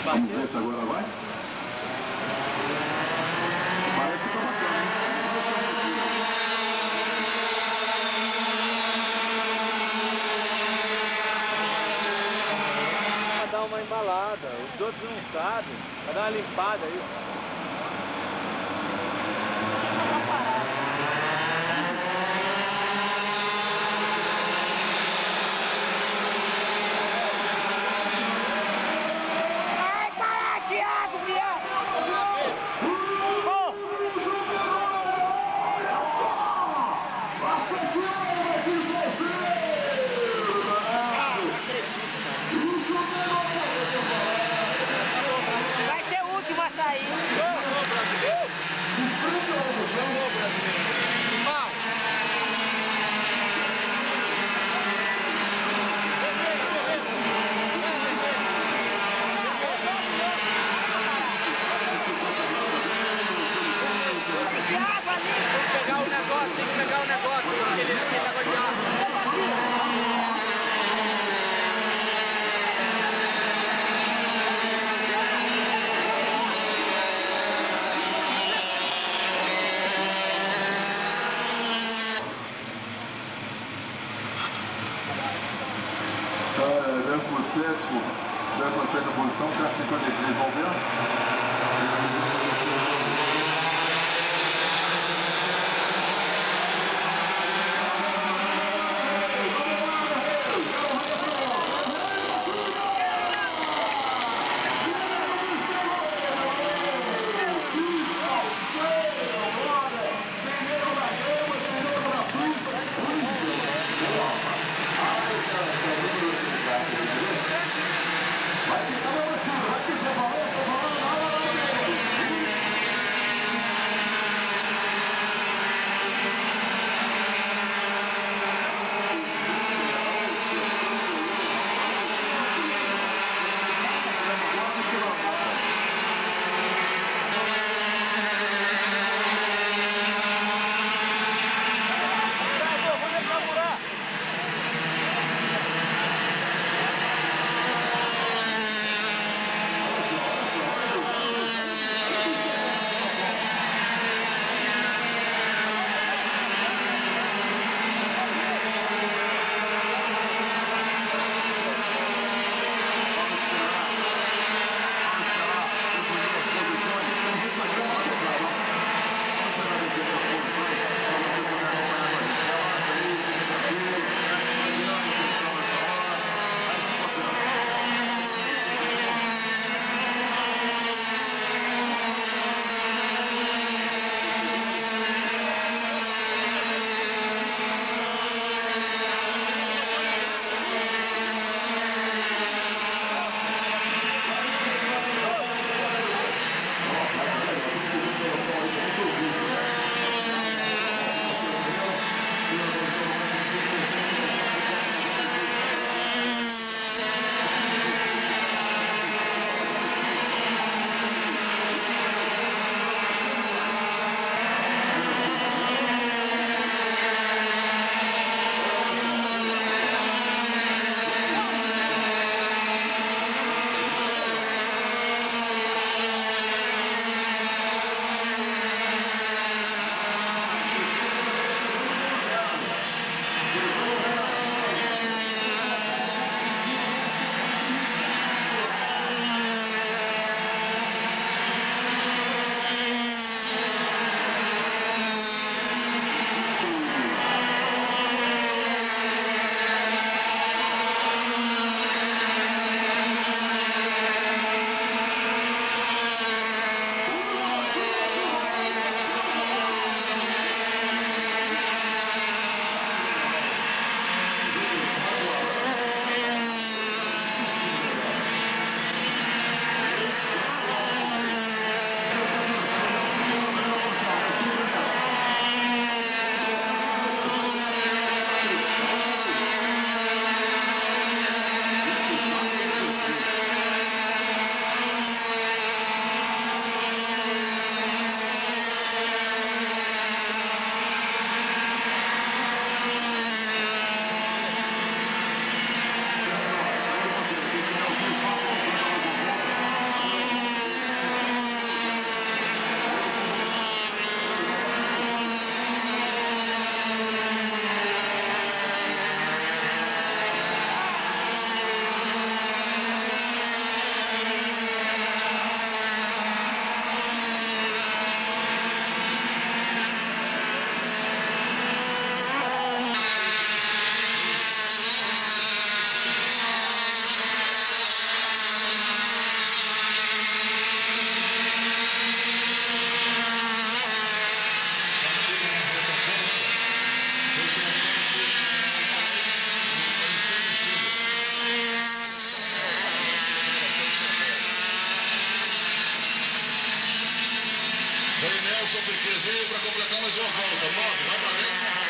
Vamos ver se agora vai. Parece que tá bacana, hein? Pra dar uma embalada, os outros não sabem. Pra dar uma limpada aí. Vai ser o último a sair. Tem que pegar o negócio, aquele negócio de água. É, 17ª posição, 4,53, Alberto. Vai ficar na batida, vai ficar falando, Nelson Piquezinho para completar mais uma volta. 9, vai para a 10ª.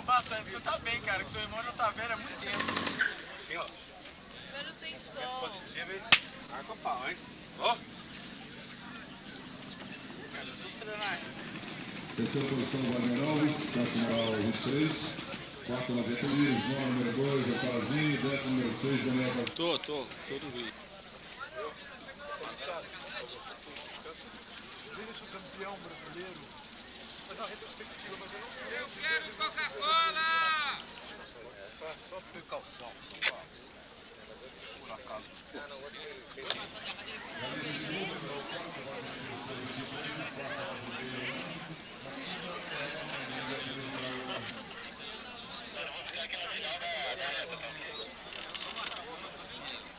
Bastante, você tá bem, cara, que seu irmão já tá velho há muito tempo. Aqui, ó. Mas não tem sol. Positivo, hein? Arco pau, hein? Ó. Terceira posição, Wagner Alves, quarto numeral 26, quarto na Beatriz, zona número 2, Otarazinho, décimo número 6, Daniel. Tô no vídeo. Deixa o campeão brasileiro. Mas uma retrospectiva, mas eu não Eu quero Coca-Cola! passar só por precaução. Por acaso.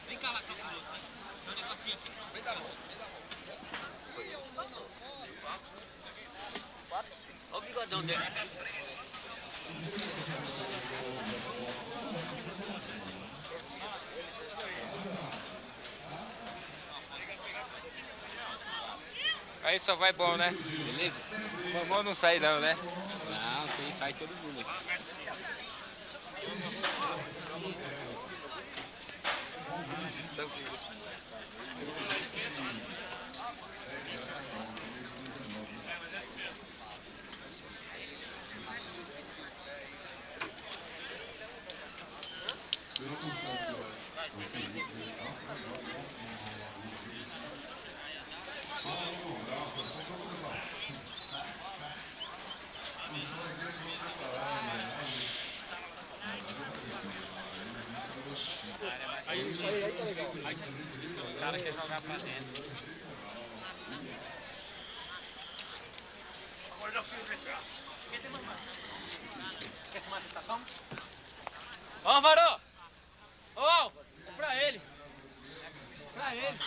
Vem cá lá, calma. Tem um negocinho aqui. Vem cá, moço. Olha o bigodão dele. Aí só vai bom, né? Beleza? Bom não sai não, né? Não, tem, sai todo mundo aqui. Sabe o que é isso? Aí tá legal. Os caras querem jogar pra dentro. Quer tomar sensação? Ó, Varô! Ô, Alva! É pra ele! Pra ele!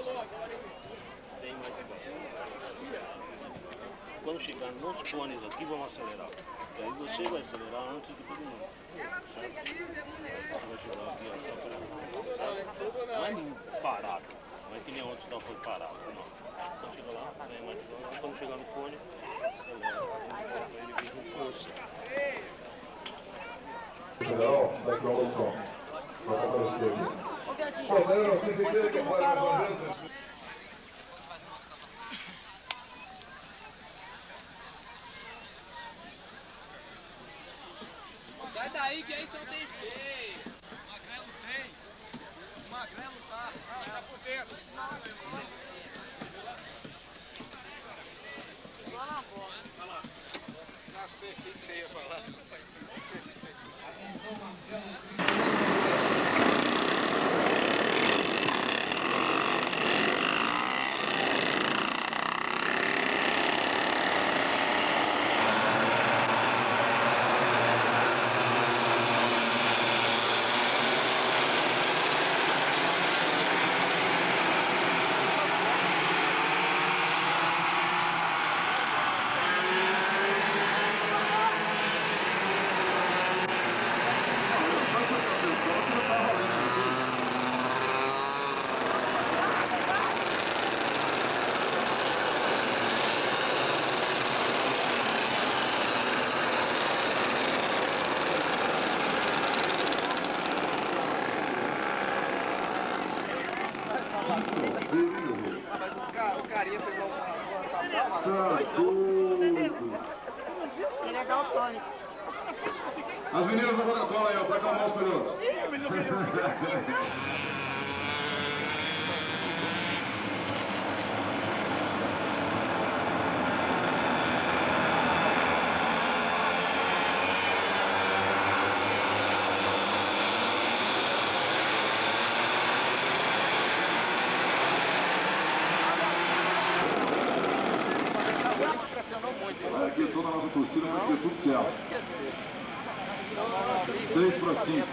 Bem mais devagar. Quando chegar nos cones aqui, vamos acelerar. E aí você vai acelerar antes de todo mundo. Certo? Você vai chegar aqui, ó, não é parado, não é que nem outro não foi parado, não. Quando chega lá, vem mais devagar. Quando chegar no cone, acelera. Ele vem com força. Federal, daqui ao som. Só para aparecer aqui. Portanto, assim fiquei que faz mais uma vez. Sai daí que aí só tem feio. O Magrelo tem. O Magrelo tá. Tá por dentro. Só na bola. Olha lá. Nascer, que feia pra lá. Mas o carinha pegou uma Ele é daltônico. As meninas da Coca-Cola aí, ó, pra acalmar os pilotos. Aqui toda a nossa torcida vai ter tudo certo. 6 para 5.